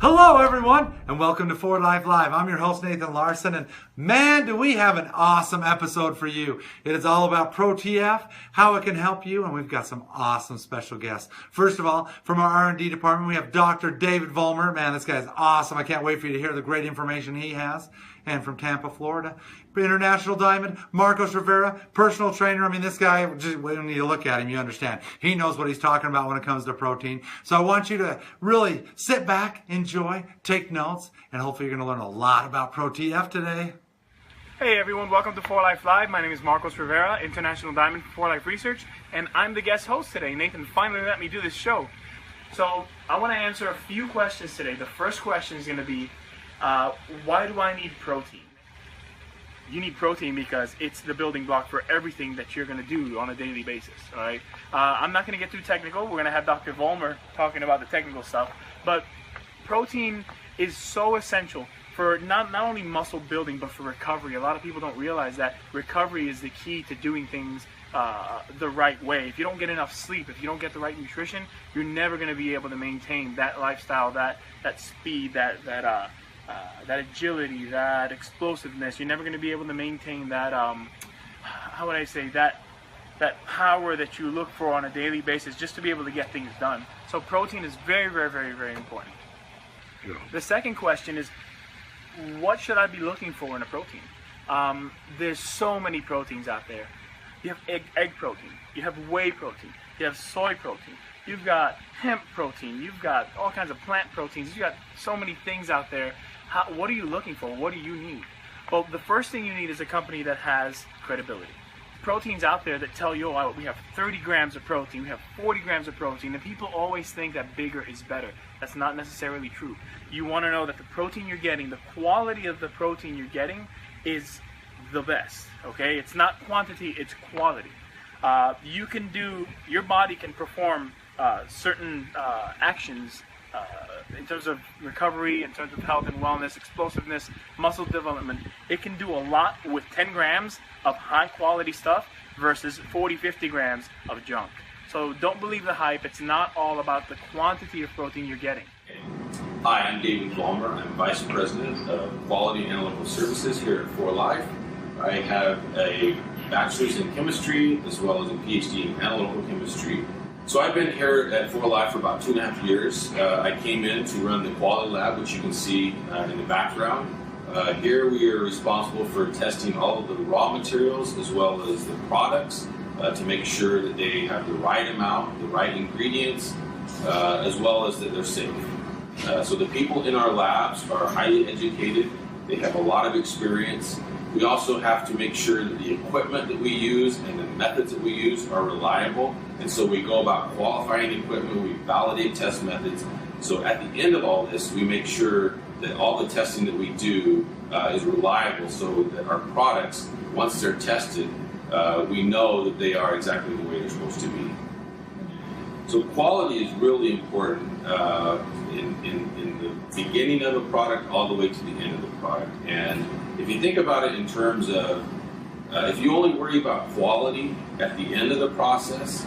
Hello everyone, and welcome to For Life Live. I'm your host Nathan Larson, and man, do we have an awesome episode for you. It is all about Protei, how it can help you, and we've got some awesome special guests. First of all, from our R&D department, we have Dr. David Vollmer. Man, this guy's awesome. I can't wait for you to hear the great information he has. And from Tampa, Florida, International Diamond, Marcos Rivera, personal trainer. I mean, this guy, just when you look at him, you understand. He knows what he's talking about when it comes to protein. So I want you to really sit back, enjoy, take notes, and hopefully you're going to learn a lot about Protei today. Hey everyone, welcome to For Life Live. My name is Marcos Rivera, International Diamond for Life Research, and I'm the guest host today. Nathan finally let me do this show. So I want to answer a few questions today. The first question is going to be, why do I need protein? You need protein because it's the building block for everything that you're going to do on a daily basis. All right. I'm not going to get too technical. We're going to have Dr. Vollmer talking about the technical stuff. But protein is so essential for not only muscle building, but for recovery. A lot of people don't realize that recovery is the key to doing things the right way. If you don't get enough sleep, if you don't get the right nutrition, you're never going to be able to maintain that lifestyle, that speed, that agility, that explosiveness. You're never going to be able to maintain that, how would I say, that power that you look for on a daily basis just to be able to get things done. So protein is very, very, very, very important. Yeah. The second question is, what should I be looking for in a protein? There's so many proteins out there. You have egg protein, you have whey protein, you have soy protein, you've got hemp protein, you've got all kinds of plant proteins, you've got so many things out there. What are you looking for? What do you need? Well, the first thing you need is a company that has credibility. Proteins out there that tell you, oh, we have 30 grams of protein, we have 40 grams of protein, and people always think that bigger is better. That's not necessarily true. You want to know that the protein you're getting, the quality of the protein you're getting is the best, okay? It's not quantity, it's quality. Your body can perform certain actions in terms of recovery, in terms of health and wellness, explosiveness, muscle development. It can do a lot with 10 grams of high quality stuff versus 40-50 grams of junk. So don't believe the hype. It's not all about the quantity of protein you're getting. Hi, I'm David Vollmer. I'm Vice President of Quality Analytical Services here at For Life. I have a bachelor's in chemistry as well as a PhD in analytical chemistry. So I've been here at For Life for about 2.5 years. I came in to run the quality lab, which you can see in the background. Here we are responsible for testing all of the raw materials as well as the products to make sure that they have the right amount, the right ingredients, as well as that they're safe. So the people in our labs are highly educated. They have a lot of experience. We also have to make sure that the equipment that we use and the methods that we use are reliable. And so we go about qualifying equipment, we validate test methods. So at the end of all this, we make sure that all the testing that we do is reliable so that our products, once they're tested, we know that they are exactly the way they're supposed to be. So quality is really important in the beginning of a product all the way to the end of the product. And if you think about it in terms of, if you only worry about quality at the end of the process,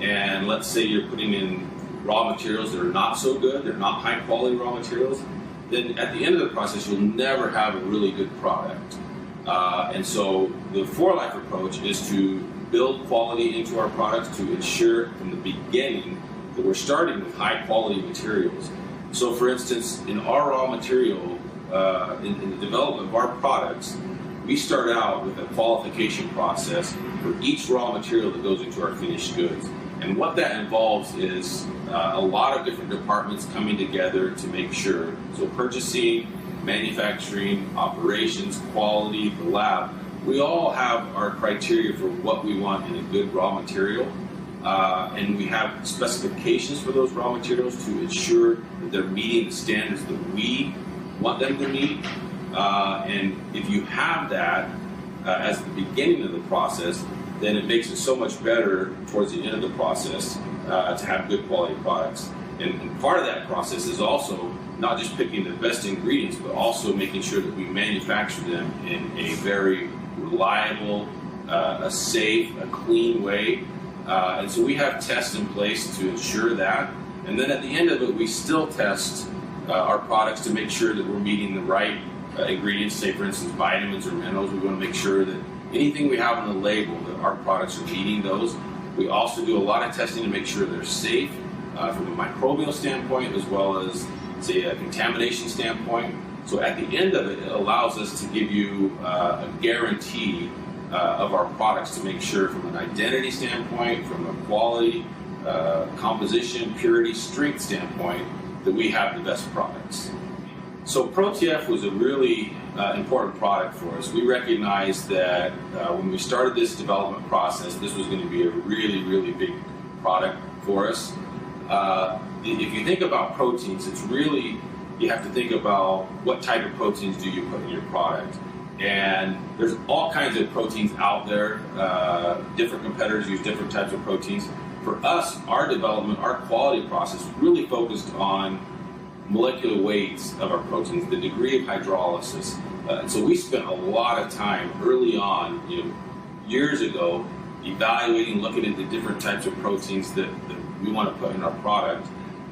and let's say you're putting in raw materials that are not so good, they're not high quality raw materials, then at the end of the process you'll never have a really good product. And so the For Life approach is to build quality into our products to ensure from the beginning that we're starting with high quality materials. So for instance, in our raw material, in the development of our products, we start out with a qualification process for each raw material that goes into our finished goods. And what that involves is a lot of different departments coming together to make sure. So purchasing, manufacturing, operations, quality, the lab, we all have our criteria for what we want in a good raw material. And we have specifications for those raw materials to ensure that they're meeting the standards that we want them to meet. And if you have that as the beginning of the process, then it makes it so much better towards the end of the process to have good quality products. And part of that process is also not just picking the best ingredients, but also making sure that we manufacture them in a very reliable, a safe, a clean way. And so we have tests in place to ensure that. And then at the end of it, we still test our products to make sure that we're meeting the right ingredients, say for instance vitamins or minerals. We want to make sure that anything we have on the label, that our products are meeting those. We also do a lot of testing to make sure they're safe from a microbial standpoint as well as, say, a contamination standpoint. So at the end of it, it allows us to give you a guarantee of our products to make sure from an identity standpoint, from a quality, composition, purity, strength standpoint, that we have the best products. So Protei was a really important product for us. We recognized that when we started this development process, this was going to be a really, really big product for us. If you think about proteins, it's really, you have to think about what type of proteins do you put in your product. And there's all kinds of proteins out there. Different competitors use different types of proteins. For us, our development, our quality process really focused on molecular weights of our proteins, the degree of hydrolysis. And so we spent a lot of time early on, years ago, evaluating, looking at the different types of proteins that we want to put in our product.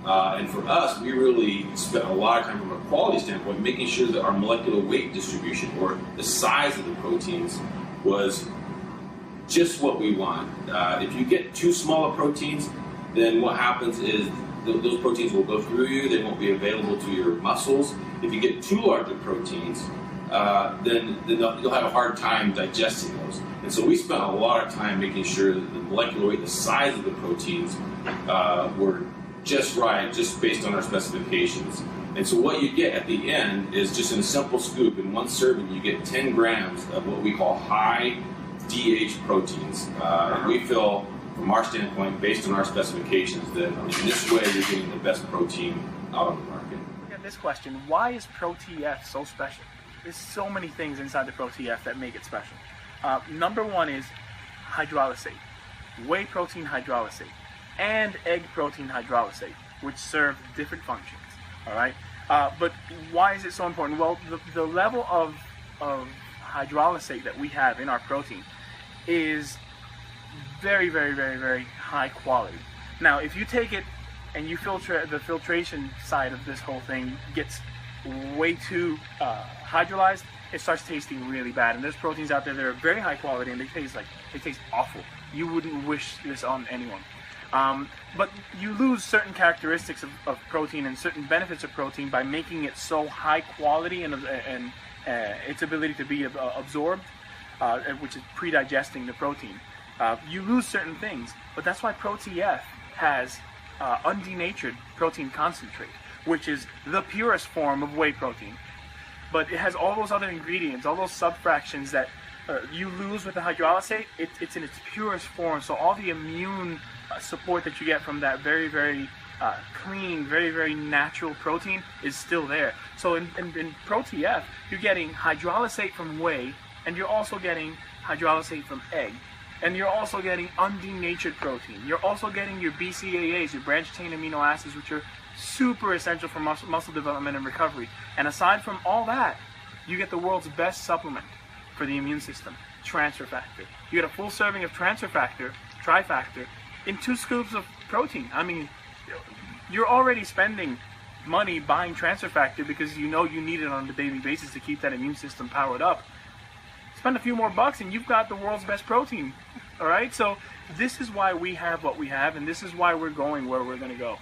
And for us, we really spent a lot of time from a quality standpoint making sure that our molecular weight distribution, or the size of the proteins, was just what we want. If you get too small of proteins, then what happens is those proteins will go through you, they won't be available to your muscles. If you get too large of proteins, then you'll have a hard time digesting those. And so we spent a lot of time making sure that the molecular weight, the size of the proteins, were just right, just based on our specifications. And so what you get at the end is just in a simple scoop, in one serving, you get 10 grams of what we call high DH proteins. And we feel, from our standpoint, based on our specifications, that in this way you're getting the best protein out on the market. Look at this question: why is Protei so special? There's so many things inside the Protei that make it special. Number one is hydrolysate, whey protein hydrolysate, and egg protein hydrolysate, which serve different functions. All right, but why is it so important? Well, the level of hydrolysate that we have in our protein is very, very, very, very high quality. Now, if you take it and you filter, the filtration side of this whole thing gets way too hydrolyzed, it starts tasting really bad. And there's proteins out there that are very high quality and they taste awful. You wouldn't wish this on anyone. But you lose certain characteristics of protein and certain benefits of protein by making it so high quality and its ability to be absorbed, which is pre-digesting the protein. You lose certain things, but that's why Protei has undenatured protein concentrate, which is the purest form of whey protein. But it has all those other ingredients, all those subfractions that you lose with the hydrolysate. It's in its purest form, so all the immune support that you get from that very, very clean, very, very natural protein is still there. So in Protei, you're getting hydrolysate from whey, and you're also getting hydrolysate from egg. And you're also getting undenatured protein. You're also getting your BCAAs, your branched chain amino acids, which are super essential for muscle development and recovery. And aside from all that, you get the world's best supplement for the immune system, transfer factor. You get a full serving of transfer factor, trifactor, in 2 scoops of protein. I mean, you're already spending money buying transfer factor because you know you need it on a daily basis to keep that immune system powered up. Spend a few more bucks and you've got the world's best protein. All right, so this is why we have what we have, and this is why we're going where we're going to go.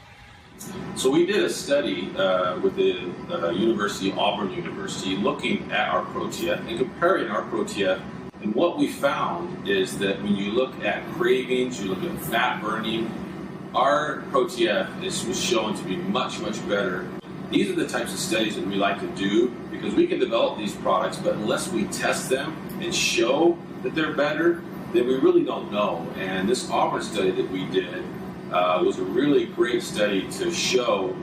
So we did a study with the University, Auburn University, looking at our Protei and comparing our Protei. And what we found is that when you look at cravings, you look at fat burning, our Protei was shown to be much, much better. These are the types of studies that we like to do because we can develop these products, but unless we test them and show that they're better, then we really don't know. And this Auburn study that we did was a really great study to show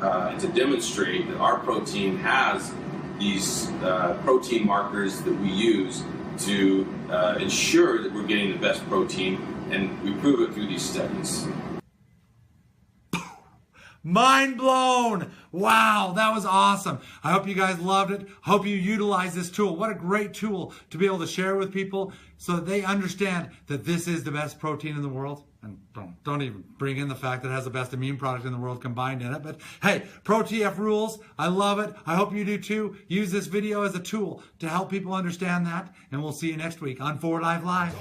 and to demonstrate that our protein has these protein markers that we use to ensure that we're getting the best protein, and we prove it through these studies. Mind blown! Wow, that was awesome. I hope you guys loved it. Hope you utilize this tool. What a great tool to be able to share with people so that they understand that this is the best protein in the world. And don't even bring in the fact that it has the best immune product in the world combined in it. But hey, ProTF rules. I love it. I hope you do too. Use this video as a tool to help people understand that. And we'll see you next week on 4 Live Live.